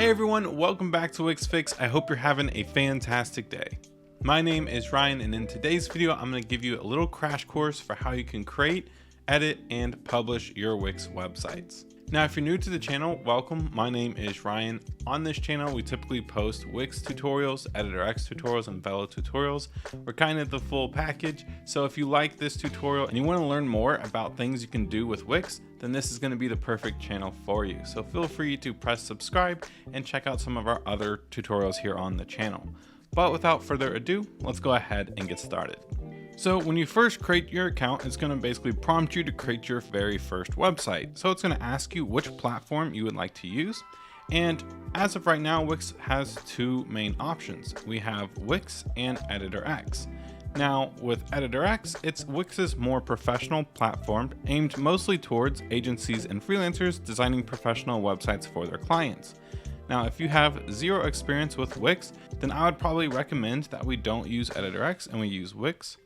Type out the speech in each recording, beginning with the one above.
Hey everyone, welcome back to Wix Fix. I hope you're having a fantastic day. My name is Ryan, and in today's video, I'm going to give you a little crash course for how you can create, edit, and publish your Wix websites. Now, if you're new to the channel, welcome. My name is Ryan. On this channel, we typically post Wix tutorials, Editor X tutorials, and Velo tutorials. We're kind of the full package. So if you like this tutorial and you want to learn more about things you can do with Wix, then this is going to be the perfect channel for you. So feel free to press subscribe and check out some of our other tutorials here on the channel. But without further ado, let's go ahead and get started. So when you first create your account, it's going to basically prompt you to create your very first website. So it's going to ask you which platform you would like to use. And as of right now, Wix has two main options. We have Wix and Editor X. Now with Editor X, it's Wix's more professional platform aimed mostly towards agencies and freelancers designing professional websites for their clients. Now, if you have zero experience with Wix, then I would probably recommend that we don't use Editor X and we use Wix,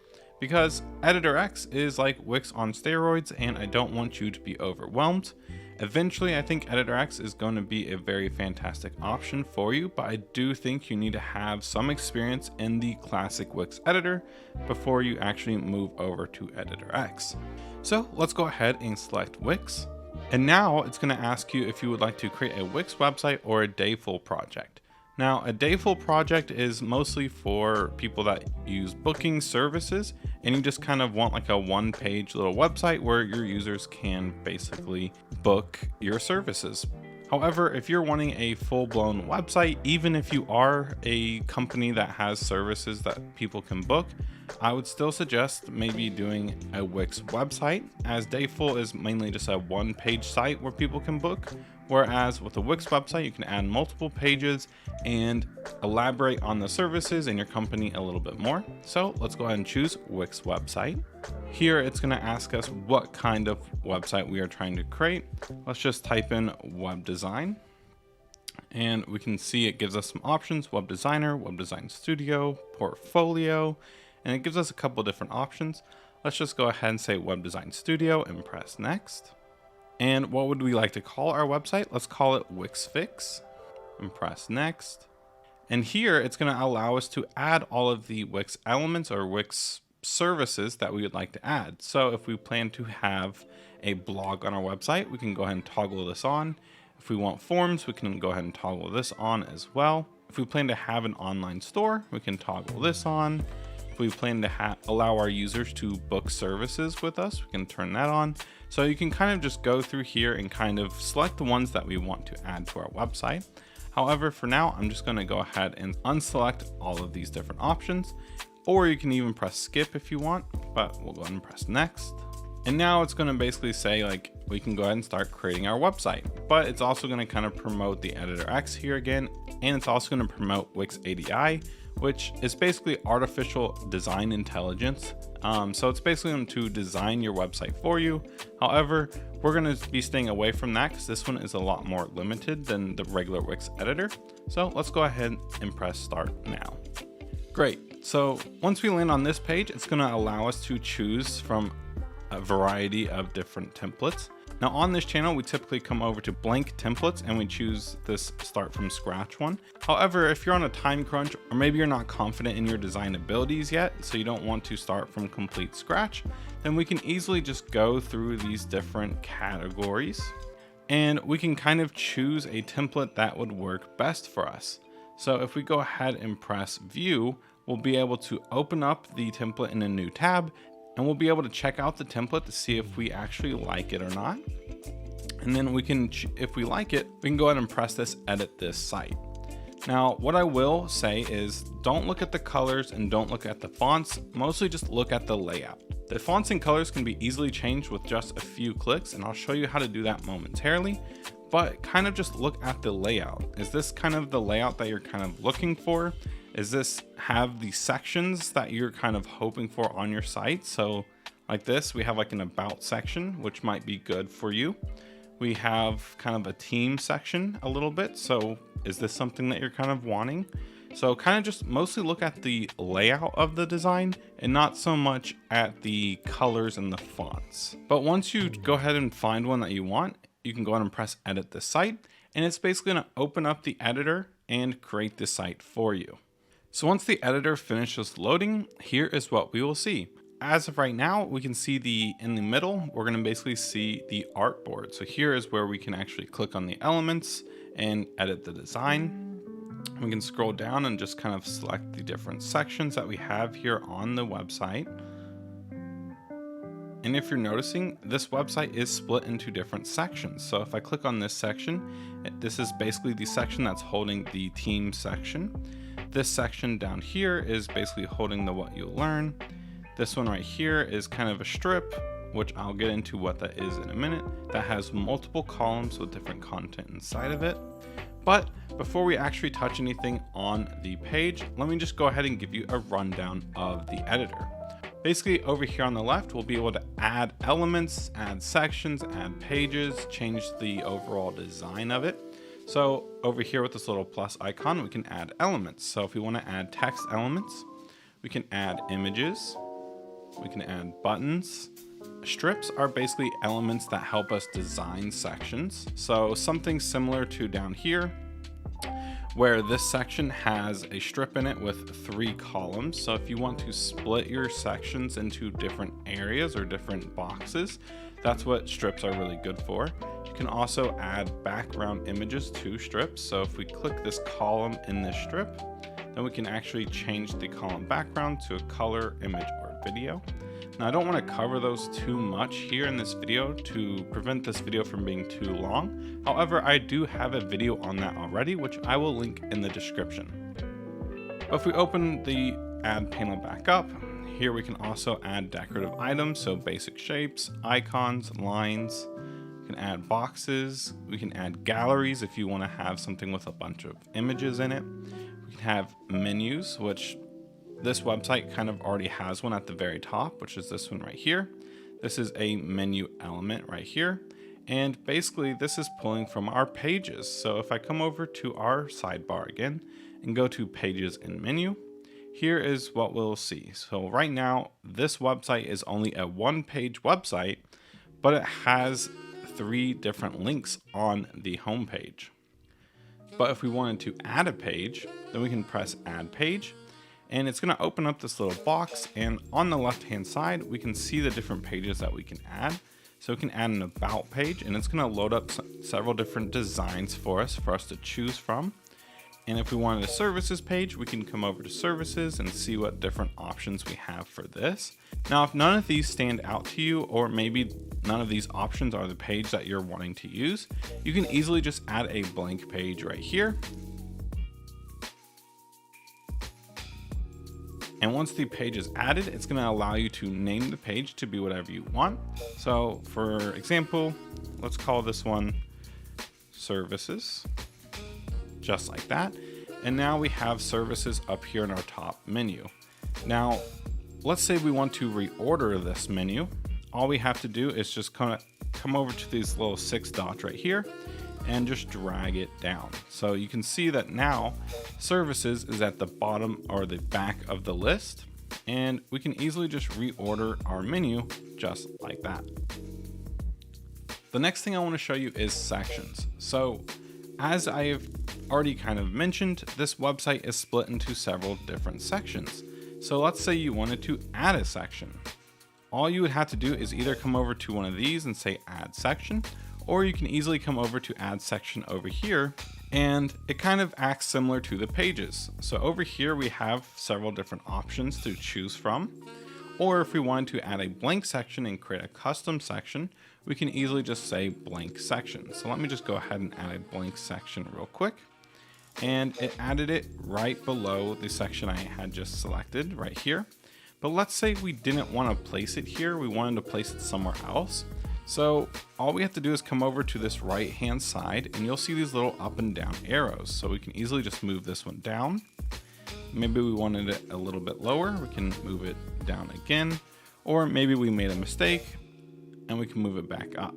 because Editor X is like Wix on steroids and I don't want you to be overwhelmed. Eventually, I think Editor X is going to be a very fantastic option for you, but I do think you need to have some experience in the classic Wix editor before you actually move over to Editor X. So let's go ahead and select Wix. And now it's going to ask you if you would like to create a Wix website or a Dayful project. Now, a Dayful project is mostly for people that use booking services, and you just kind of want like a one-page little website where your users can basically book your services. However, if you're wanting a full-blown website, even if you are a company that has services that people can book, I would still suggest maybe doing a Wix website, as Dayful is mainly just a one-page site where people can book. Whereas with a Wix website, you can add multiple pages and elaborate on the services in your company a little bit more. So let's go ahead and choose Wix website. Here, it's going to ask us what kind of website we are trying to create. Let's just type in web design. And we can see it gives us some options: web designer, web design studio, portfolio, and it gives us a couple different options. Let's just go ahead and say web design studio and press next. And what would we like to call our website? Let's call it Wix Fix and press next. And here it's going to allow us to add all of the Wix elements or Wix services that we would like to add. So if we plan to have a blog on our website, we can go ahead and toggle this on. If we want forms, we can go ahead and toggle this on as well. If we plan to have an online store, we can toggle this on. If we plan to allow our users to book services with us, we can turn that on. So you can kind of just go through here and kind of select the ones that we want to add to our website. However, for now, I'm just going to go ahead and unselect all of these different options, or you can even press skip if you want, but we'll go ahead and press next. And now it's going to basically say like we can go ahead and start creating our website, but it's also going to kind of promote the Editor X here again, and it's also going to promote Wix ADI, which is basically artificial design intelligence. So it's basically going to design your website for you. However, we're going to be staying away from that because this one is a lot more limited than the regular Wix editor. So let's go ahead and press start now. Great. So once we land on this page, it's going to allow us to choose from a variety of different templates. Now on this channel, we typically come over to blank templates and we choose this start from scratch one. However, if you're on a time crunch, or maybe you're not confident in your design abilities yet, so you don't want to start from complete scratch, then we can easily just go through these different categories and we can kind of choose a template that would work best for us. So if we go ahead and press view, we'll be able to open up the template in a new tab, and we'll be able to check out the template to see if we actually like it or not. And then we can, if we like it, we can go ahead and press this edit this site. Now, what I will say is don't look at the colors and don't look at the fonts, mostly just look at the layout. The fonts and colors can be easily changed with just a few clicks, and I'll show you how to do that momentarily, but kind of just look at the layout. Is this kind of the layout that you're kind of looking for? Is this have the sections that you're kind of hoping for on your site? So like this, we have like an about section, which might be good for you. We have kind of a team section a little bit. So is this something that you're kind of wanting? So kind of just mostly look at the layout of the design and not so much at the colors and the fonts. But once you go ahead and find one that you want, you can go ahead and press edit the site. and it's basically going to open up the editor and create the site for you. So once the editor finishes loading, here is what we will see. As of right now, we can see in the middle, we're going to basically see the artboard. So here is where we can actually click on the elements and edit the design. We can scroll down and just kind of select the different sections that we have here on the website. And if you're noticing, this website is split into different sections. So if I click on this section, this is basically the section that's holding the team section. This section down here is basically holding the what you'll learn. This one right here is kind of a strip, which I'll get into what that is in a minute, that has multiple columns with different content inside of it. But before we actually touch anything on the page, let me just go ahead and give you a rundown of the editor. Basically over here on the left, we'll be able to add elements, add sections, add pages, change the overall design of it. So over here with this little plus icon, we can add elements. So if we want to add text elements, we can add images, we can add buttons. Strips are basically elements that help us design sections. So something similar to down here, where this section has a strip in it with 3 columns. So if you want to split your sections into different areas or different boxes, that's what strips are really good for. You can also add background images to strips. So if we click this column in this strip, then we can actually change the column background to a color, image, or video. Now I don't want to cover those too much here in this video to prevent this video from being too long. However, I do have a video on that already, which I will link in the description. But if we open the add panel back up, here we can also add decorative items, so basic shapes, icons, lines. We can add boxes. We can add galleries if you want to have something with a bunch of images in it. We can have menus, which this website kind of already has one at the very top, which is this one right here. This is a menu element right here. And basically this is pulling from our pages. So if I come over to our sidebar again and go to pages and menu, here is what we'll see. So right now, this website is only a 1-page website, but it has 3 different links on the home page. But if we wanted to add a page, then we can press add page. And it's going to open up this little box, and on the left hand side we can see the different pages that we can add. So we can add an about page, and it's going to load up several different designs for us to choose from. And if we wanted a services page, we can come over to services and see what different options we have for this. Now if none of these stand out to you, or maybe none of these options are the page that you're wanting to use, you can easily just add a blank page right here. And once the page is added, it's going to allow you to name the page to be whatever you want. So for example, let's call this one services, just like that. And now we have services up here in our top menu. Now, let's say we want to reorder this menu. All we have to do is just come over to these little 6 dots right here and just drag it down. So you can see that now services is at the bottom or the back of the list, and we can easily just reorder our menu just like that. The next thing I want to show you is sections. So as I've already kind of mentioned, this website is split into several different sections. So let's say you wanted to add a section. All you would have to do is either come over to one of these and say add section, or you can easily come over to add section over here, and it kind of acts similar to the pages. So over here we have several different options to choose from. Or if we wanted to add a blank section and create a custom section, we can easily just say blank section. So let me just go ahead and add a blank section real quick. And it added it right below the section I had just selected right here. But let's say we didn't want to place it here, we wanted to place it somewhere else. So all we have to do is come over to this right hand side, and you'll see these little up and down arrows. So we can easily just move this one down. Maybe we wanted it a little bit lower, we can move it down again. Or maybe we made a mistake and we can move it back up.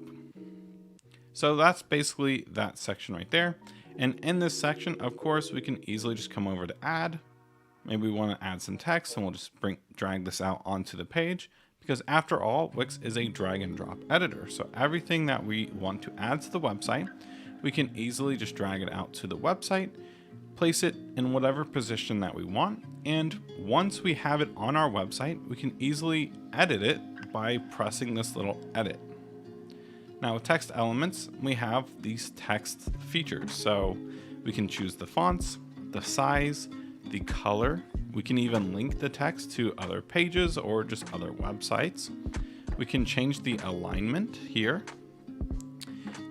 So that's basically that section right there. And in this section, of course, we can easily just come over to add. Maybe we want to add some text, and we'll just drag this out onto the page. Because after all, Wix is a drag and drop editor. So everything that we want to add to the website, we can easily just drag it out to the website, place it in whatever position that we want, and once we have it on our website, we can easily edit it by pressing this little edit. Now with text elements, we have these text features. So we can choose the fonts, the size, the color. We can even link the text to other pages or just other websites. We can change the alignment here.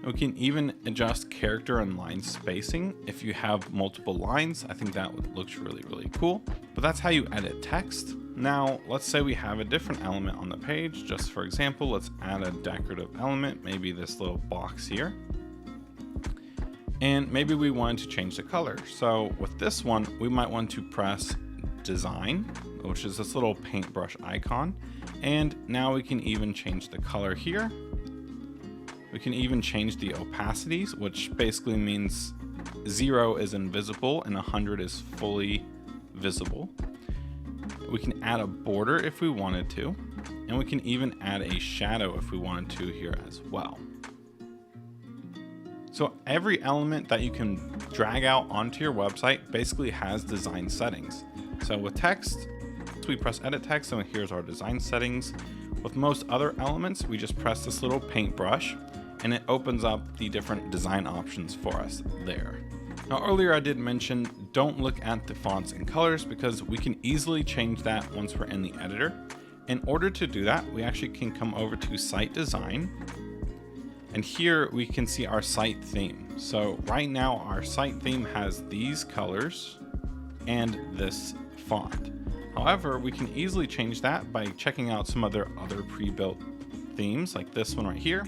We can even adjust character and line spacing. If you have multiple lines, I think that looks really, really cool. But that's how you edit text. Now, let's say we have a different element on the page. Just for example, let's add a decorative element, maybe this little box here. And maybe we want to change the color. So with this one, we might want to press design, which is this little paintbrush icon. And now we can even change the color here. We can even change the opacities, which basically means 0 is invisible and 100 is fully visible. We can add a border if we wanted to, and we can even add a shadow if we wanted to here as well. So every element that you can drag out onto your website basically has design settings. So with text, we press edit text and here's our design settings. With most other elements, we just press this little paintbrush and it opens up the different design options for us there. Now earlier I did mention don't look at the fonts and colors because we can easily change that once we're in the editor. In order to do that, we actually can come over to site design, and here we can see our site theme. So right now our site theme has these colors and this font. However, we can easily change that by checking out some other pre-built themes like this one right here.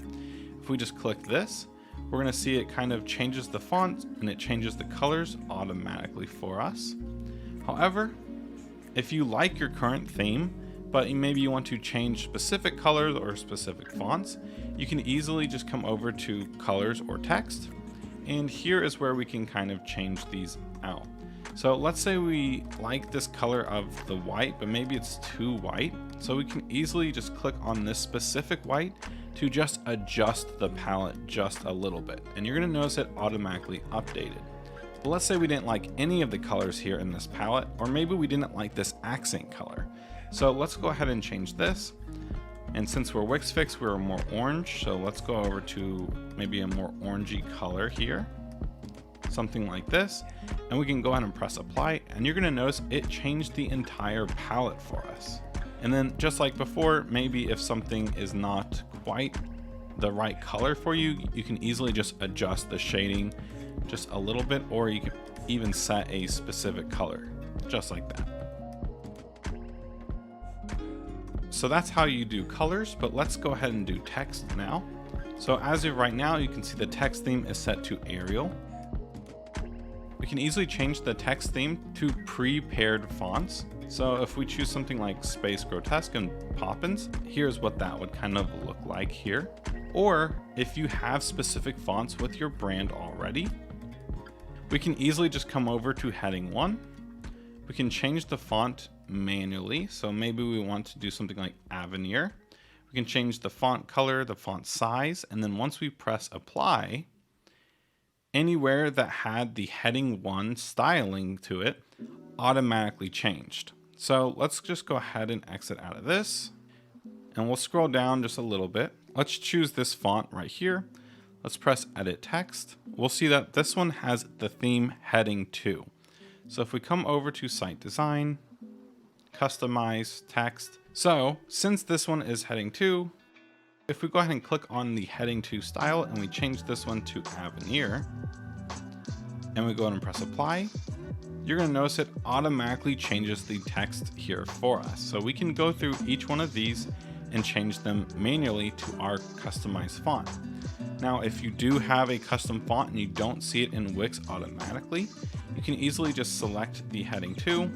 If we just click this, we're going to see it kind of changes the font and it changes the colors automatically for us. However, if you like your current theme, but maybe you want to change specific colors or specific fonts, you can easily just come over to colors or text. And here is where we can kind of change these out. So let's say we like this color of the white, but maybe it's too white. So we can easily just click on this specific white to just adjust the palette just a little bit. And you're gonna notice it automatically updated. But let's say we didn't like any of the colors here in this palette, or maybe we didn't like this accent color. So let's go ahead and change this. And since we're Wix Fix, we're more orange. So let's go over to maybe a more orangey color here. Something like this. And we can go ahead and press apply. And you're gonna notice it changed the entire palette for us. And then just like before, maybe if something is not quite the right color for you, you can easily just adjust the shading just a little bit, or you can even set a specific color, just like that. So that's how you do colors, but let's go ahead and do text now. So as of right now, you can see the text theme is set to Arial. We can easily change the text theme to pre-paired fonts. So if we choose something like Space Grotesque and Poppins, here's what that would kind of look like here. Or if you have specific fonts with your brand already, we can easily just come over to heading 1. We can change the font manually. So maybe we want to do something like Avenir. We can change the font color, the font size, and then once we press apply, anywhere that had the heading 1 styling to it automatically changed. So let's just go ahead and exit out of this, and we'll scroll down just a little bit. Let's choose this font right here. Let's press edit text. We'll see that this one has the theme heading 2. So if we come over to site design, customize text. So since this one is heading 2, if we go ahead and click on the heading 2 style and we change this one to Avenir, and we go ahead and press apply, you're going to notice it automatically changes the text here for us. So we can go through each one of these and change them manually to our customized font. Now, if you do have a custom font and you don't see it in Wix automatically, you can easily just select the heading 2,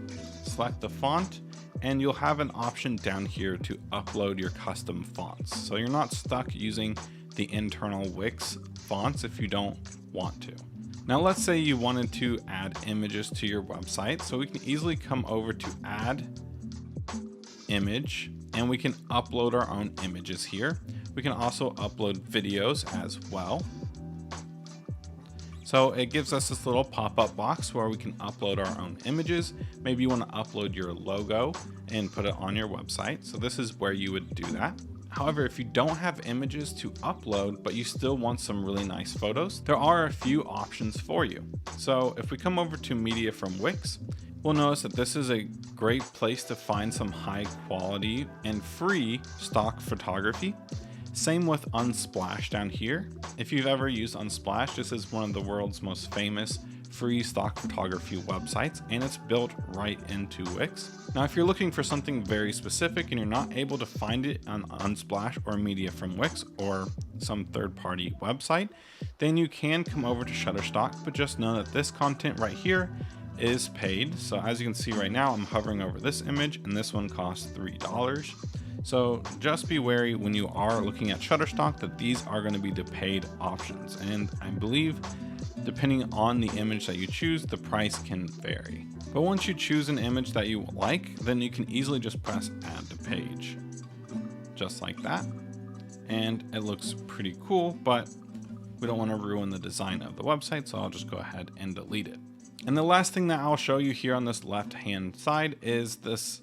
select the font, and you'll have an option down here to upload your custom fonts. So you're not stuck using the internal Wix fonts if you don't want to. Now let's say you wanted to add images to your website. So we can easily come over to add image, and we can upload our own images here. We can also upload videos as well. So it gives us this little pop-up box where we can upload our own images. Maybe you want to upload your logo and put it on your website. So this is where you would do that. However, if you don't have images to upload, but you still want some really nice photos, there are a few options for you. So if we come over to Media from Wix, we'll notice that this is a great place to find some high quality and free stock photography. Same with Unsplash down here. If you've ever used Unsplash, this is one of the world's most famous free stock photography websites, and it's built right into Wix. Now, if you're looking for something very specific and you're not able to find it on Unsplash or Media from Wix or some third-party website, then you can come over to Shutterstock, but just know that this content right here is paid. So as you can see right now, I'm hovering over this image and this one costs $3. So just be wary when you are looking at Shutterstock that these are going to be the paid options. And I believe depending on the image that you choose, the price can vary. But once you choose an image that you like, then you can easily just press add to page, just like that. And it looks pretty cool, but we don't want to ruin the design of the website, so I'll just go ahead and delete it. And the last thing that I'll show you here on this left-hand side is this.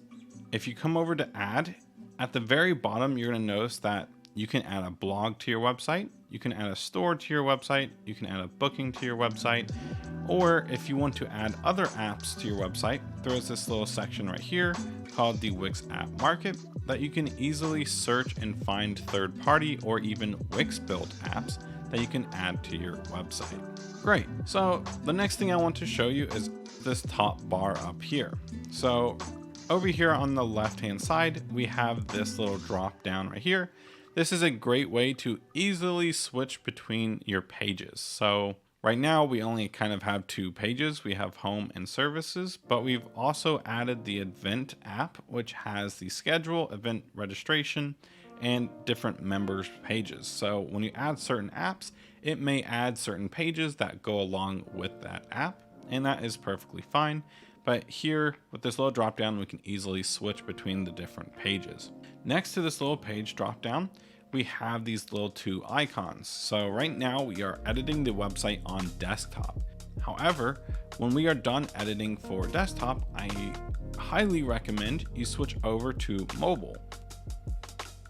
If you come over to add, at the very bottom, you're going to notice that you can add a blog to your website, you can add a store to your website, you can add a booking to your website, or if you want to add other apps to your website, there's this little section right here called the Wix App Market that you can easily search and find third-party or even Wix-built apps that you can add to your website. Great. So the next thing I want to show you is this top bar up here. So over here on the left-hand side, we have this little drop down right here. This is a great way to easily switch between your pages. So right now we only kind of have two pages. We have home and services, but we've also added the event app, which has the schedule, event registration, and different members pages. So when you add certain apps, it may add certain pages that go along with that app, and that is perfectly fine. But here with this little drop down, we can easily switch between the different pages. Next to this little page drop down, we have these little two icons. So right now we are editing the website on desktop. However, when we are done editing for desktop, I highly recommend you switch over to mobile.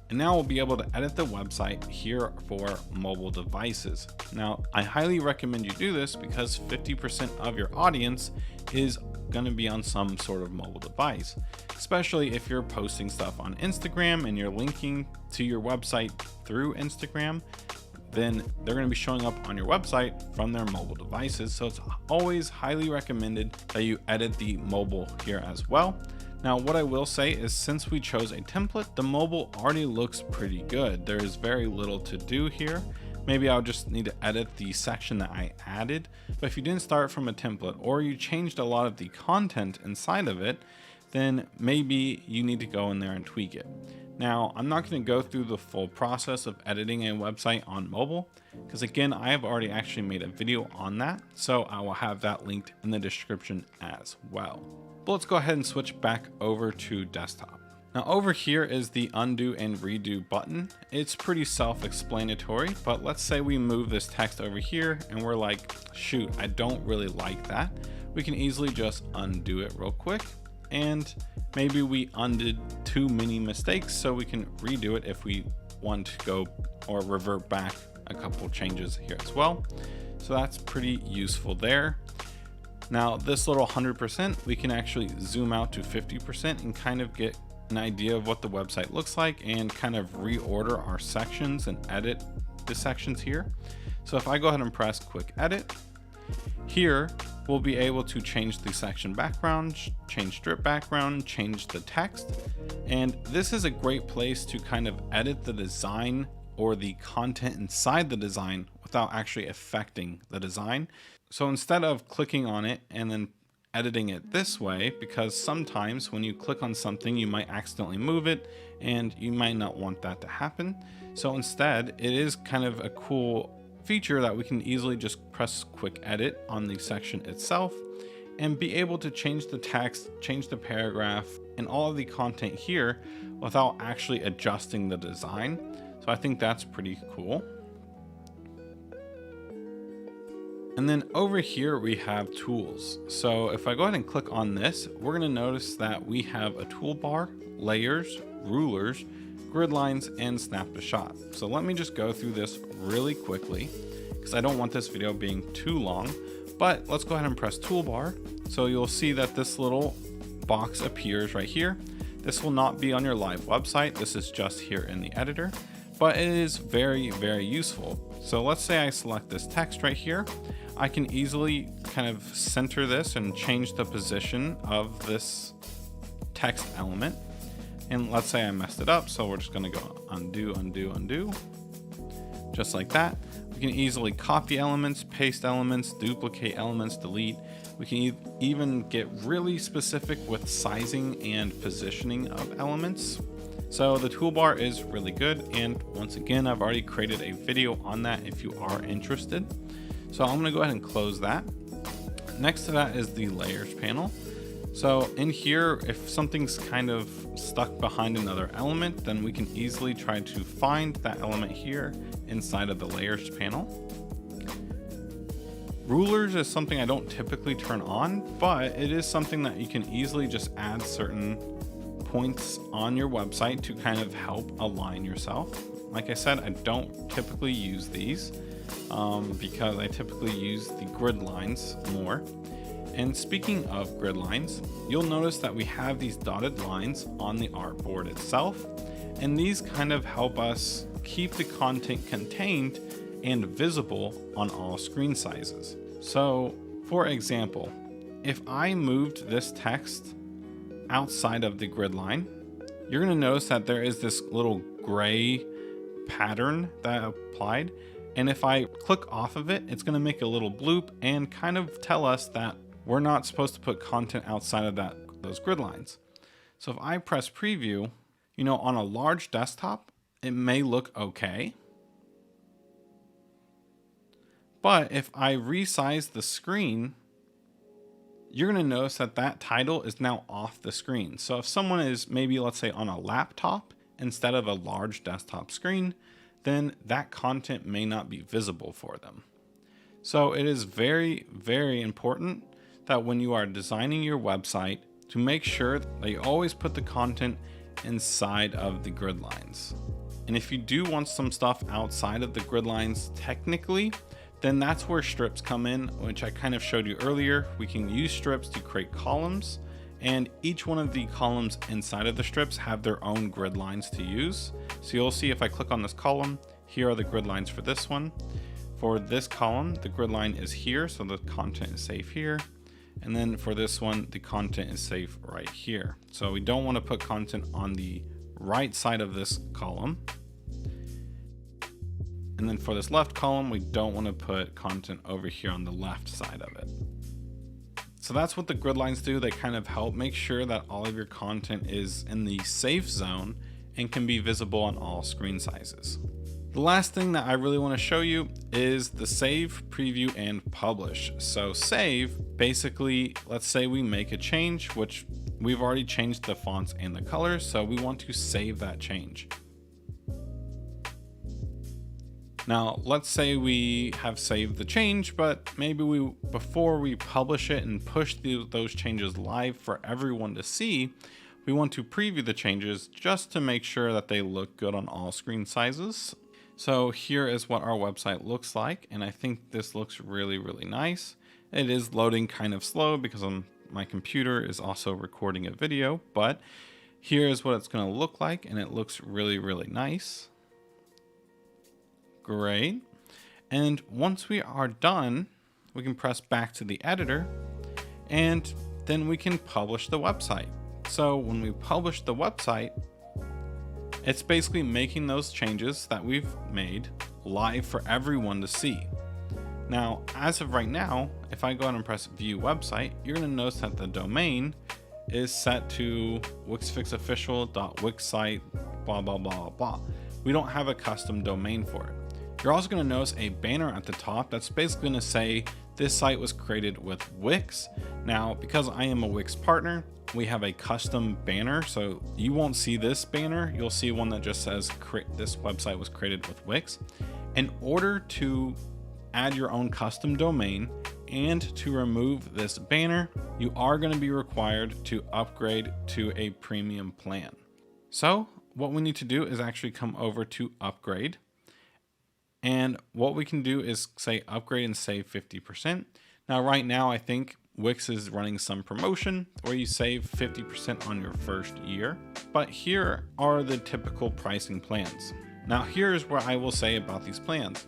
And now we'll be able to edit the website here for mobile devices. Now, I highly recommend you do this because 50% of your audience is going to be on some sort of mobile device, especially if you're posting stuff on Instagram and you're linking to your website through Instagram, then they're going to be showing up on your website from their mobile devices. So it's always highly recommended that you edit the mobile here as well. Now, what I will say is since we chose a template, the mobile already looks pretty good. There is very little to do here. Maybe I'll just need to edit the section that I added. But if you didn't start from a template or you changed a lot of the content inside of it, then maybe you need to go in there and tweak it. Now, I'm not going to go through the full process of editing a website on mobile because again, I have already actually made a video on that. So I will have that linked in the description as well. But let's go ahead and switch back over to desktop. Now over here is the undo and redo button. It's pretty self-explanatory, but let's say we move this text over here and we're like, shoot, I don't really like that. We can easily just undo it real quick. And maybe we undid too many mistakes, so we can redo it if we want to go or revert back a couple changes here as well. So that's pretty useful there. Now this little 100%, we can actually zoom out to 50% and kind of get an idea of what the website looks like and kind of reorder our sections and edit the sections here. So if I go ahead and press quick edit, here we'll be able to change the section background, change strip background, change the text. And this is a great place to kind of edit the design or the content inside the design without actually affecting the design. So instead of clicking on it and then editing it this way, because sometimes when you click on something, you might accidentally move it and you might not want that to happen. So instead, it is kind of a cool feature that we can easily just press quick edit on the section itself and be able to change the text, change the paragraph, and all of the content here without actually adjusting the design. So I think that's pretty cool. And then over here we have tools. So if I go ahead and click on this, we're going to notice that we have a toolbar, layers, rulers, grid lines, and snap to shot. So let me just go through this really quickly because I don't want this video being too long, but let's go ahead and press toolbar. So you'll see that this little box appears right here. This will not be on your live website. This is just here in the editor, but it is very, very useful. So let's say I select this text right here. I can easily kind of center this and change the position of this text element. And let's say I messed it up. So we're just going to go undo, undo, undo, just like that. We can easily copy elements, paste elements, duplicate elements, delete. We can even get really specific with sizing and positioning of elements. So the toolbar is really good. And once again, I've already created a video on that if you are interested. So I'm gonna go ahead and close that. Next to that is the layers panel. So in here, if something's kind of stuck behind another element, then we can easily try to find that element here inside of the layers panel. Rulers is something I don't typically turn on, but it is something that you can easily just add certain points on your website to kind of help align yourself. Like I said, I don't typically use these because I typically use the grid lines more. And speaking of grid lines, you'll notice that we have these dotted lines on the artboard itself, and these kind of help us keep the content contained and visible on all screen sizes. So for example, if I moved this text outside of the grid line, you're going to notice that there is this little gray pattern that applied. And if I click off of it, it's going to make a little bloop and kind of tell us that we're not supposed to put content outside of those grid lines. So if I press preview, you know, on a large desktop, it may look okay. But if I resize the screen, you're going to notice that that title is now off the screen. So if someone is maybe, let's say, on a laptop instead of a large desktop screen, then that content may not be visible for them. So it is very, very important that when you are designing your website, to make sure that you always put the content inside of the grid lines. And if you do want some stuff outside of the grid lines technically, then that's where strips come in, which I kind of showed you earlier. We can use strips to create columns, and each one of the columns inside of the strips have their own grid lines to use. So you'll see if I click on this column, here are the grid lines for this one. For this column, the grid line is here, so the content is safe here. And then for this one, the content is safe right here. So we don't want to put content on the right side of this column. And then for this left column, we don't want to put content over here on the left side of it. So that's what the grid lines do. They kind of help make sure that all of your content is in the safe zone and can be visible on all screen sizes. The last thing that I really want to show you is the save, preview, and publish. So save, basically, let's say we make a change, which we've already changed the fonts and the colors. So we want to save that change. Now, let's say we have saved the change, but maybe before we publish it and push those changes live for everyone to see, we want to preview the changes just to make sure that they look good on all screen sizes. So here is what our website looks like, and I think this looks really, really nice. It is loading kind of slow because my computer is also recording a video, but here is what it's going to look like, and it looks really, really nice. Great. And once we are done, we can press back to the editor, and then we can publish the website. So when we publish the website, it's basically making those changes that we've made live for everyone to see. Now, as of right now, if I go ahead and press view website, you're going to notice that the domain is set to wixfixofficial.wixsite, blah, blah, blah, blah. We don't have a custom domain for it. You're also going to notice a banner at the top that's basically going to say this site was created with Wix. Now, because I am a Wix partner, we have a custom banner, so you won't see this banner. You'll see one that just says this website was created with Wix. In order to add your own custom domain and to remove this banner, you are going to be required to upgrade to a premium plan. So what we need to do is actually come over to upgrade. And what we can do is say upgrade and save 50%. Now, right now, I think Wix is running some promotion where you save 50% on your first year. But here are the typical pricing plans. Now, here's what I will say about these plans.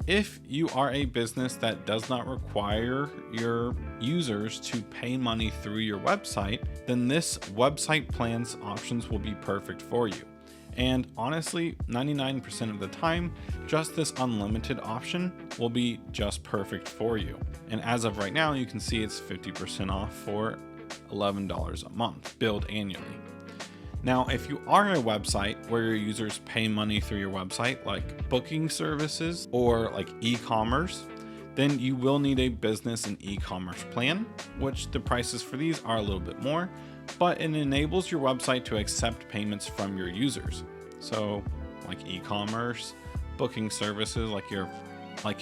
If you are a business that does not require your users to pay money through your website, then this website plans options will be perfect for you. And honestly, 99% of the time, just this unlimited option will be just perfect for you. And as of right now, you can see it's 50% off for $11 a month, billed annually. Now, if you are a website where your users pay money through your website, like booking services or like e-commerce, then you will need a business and e-commerce plan, which the prices for these are a little bit more, but it enables your website to accept payments from your users. So like e-commerce, booking services, like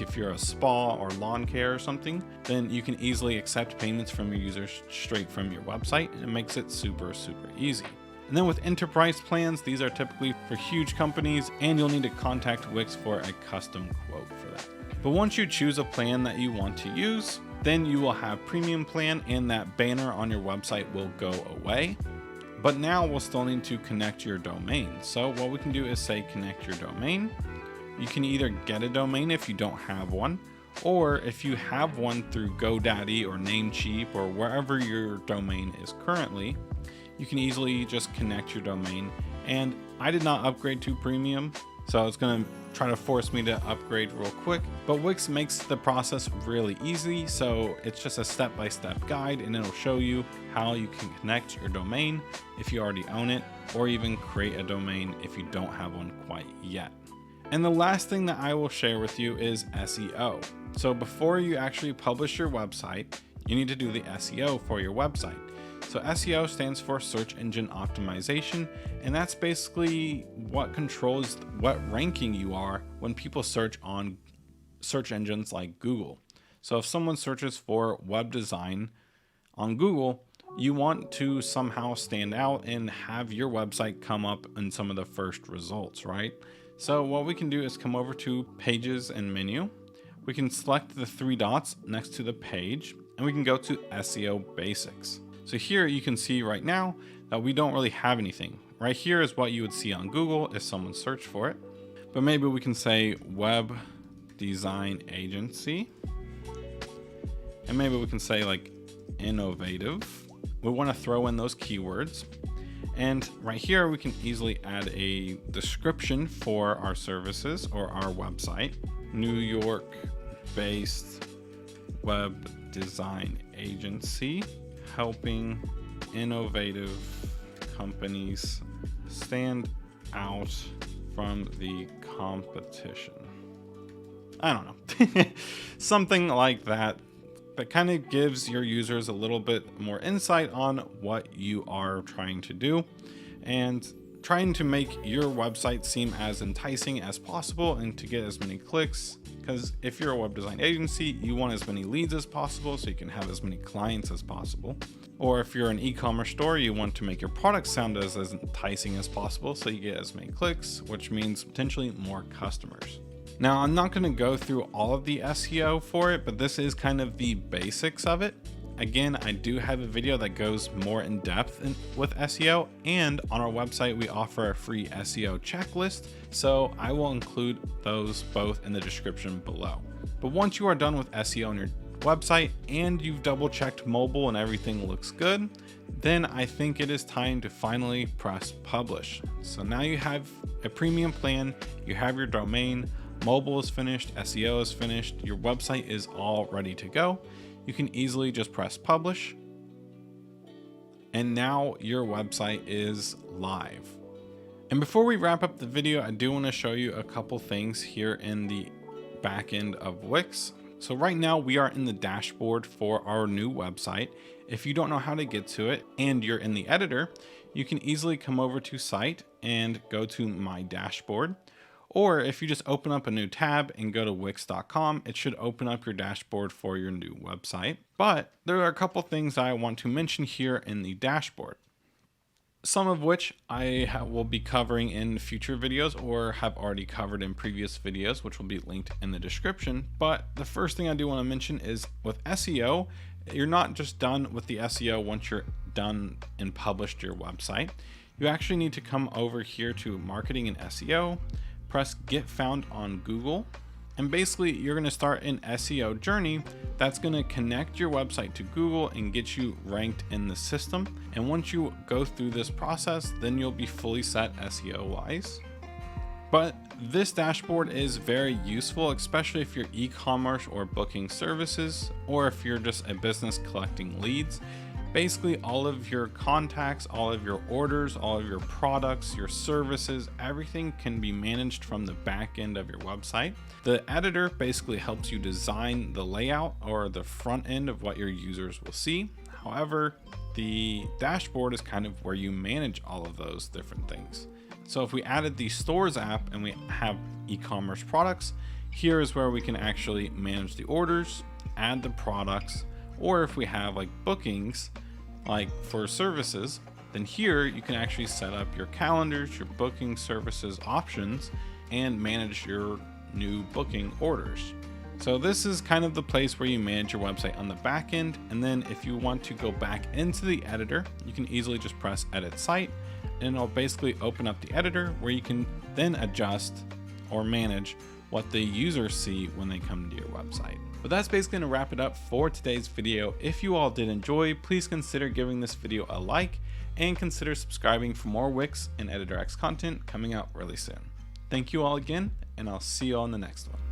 if you're a spa or lawn care or something, then you can easily accept payments from your users straight from your website, and it makes it super easy. And then with enterprise plans, these are typically for huge companies, and you'll need to contact Wix for a custom quote for that. But once you choose a plan that you want to use, then you will have premium plan, and that banner on your website will go away. But now we'll still need to connect your domain. So what we can do is say connect your domain. You can either get a domain if you don't have one, or if you have one through GoDaddy or Namecheap or wherever your domain is currently, you can easily just connect your domain. And I did not upgrade to premium, so it's going to try to force me to upgrade real quick. But Wix makes the process really easy, so it's just a step-by-step guide, and it'll show you how you can connect your domain if you already own it, or even create a domain if you don't have one quite yet. And the last thing that I will share with you is SEO. So before you actually publish your website, you need to do the SEO for your website. So SEO stands for search engine optimization, and that's basically what controls what ranking you are when people search on search engines like Google. So if someone searches for web design on Google, you want to somehow stand out and have your website come up in some of the first results, right? So what we can do is come over to pages and menu. We can select the three dots next to the page, and we can go to SEO basics. So here you can see right now that we don't really have anything. Right here is what you would see on Google if someone searched for it. But maybe we can say web design agency. And maybe we can say like innovative. We want to throw in those keywords. And right here we can easily add a description for our services or our website. New York based web design agency, helping innovative companies stand out from the competition. I don't know, something like that. That kind of gives your users a little bit more insight on what you are trying to do and trying to make your website seem as enticing as possible and to get as many clicks. Because if you're a web design agency, you want as many leads as possible so you can have as many clients as possible. Or if you're an e-commerce store, you want to make your product sound as enticing as possible so you get as many clicks, which means potentially more customers. Now, I'm not going to go through all of the SEO for it, but this is kind of the basics of it. Again, I do have a video that goes more in depth with SEO, and on our website, we offer a free SEO checklist. So I will include those both in the description below. But once you are done with SEO on your website and you've double checked mobile and everything looks good, then I think it is time to finally press publish. So now you have a premium plan, you have your domain, mobile is finished, SEO is finished, your website is all ready to go. You can easily just press publish. And now your website is live. And before we wrap up the video, I do want to show you a couple things here in the back end of Wix. So right now we are in the dashboard for our new website. If you don't know how to get to it and you're in the editor, you can easily come over to site and go to my dashboard. Or if you just open up a new tab and go to Wix.com, it should open up your dashboard for your new website. But there are a couple things I want to mention here in the dashboard, some of which I will be covering in future videos or have already covered in previous videos, which will be linked in the description. But the first thing I do want to mention is with SEO, you're not just done with the SEO once you're done and published your website. You actually need to come over here to marketing and SEO, press get found on Google, and basically you're going to start an SEO journey that's going to connect your website to Google and get you ranked in the system. And once you go through this process, then you'll be fully set SEO wise. But this dashboard is very useful, especially if you're e-commerce or booking services, or if you're just a business collecting leads. Basically, all of your contacts, all of your orders, all of your products, your services, everything can be managed from the back end of your website. The editor basically helps you design the layout or the front end of what your users will see. However, the dashboard is kind of where you manage all of those different things. So if we added the stores app and we have e-commerce products, here is where we can actually manage the orders, add the products, or if we have like bookings, like for services, then here you can actually set up your calendars, your booking services options, and manage your new booking orders. So this is kind of the place where you manage your website on the back end. And then if you want to go back into the editor, you can easily just press edit site, and it'll basically open up the editor where you can then adjust or manage what the users see when they come to your website. But that's basically going to wrap it up for today's video. If you all did enjoy, please consider giving this video a like and consider subscribing for more Wix and EditorX content coming out really soon. Thank you all again, and I'll see you all in the next one.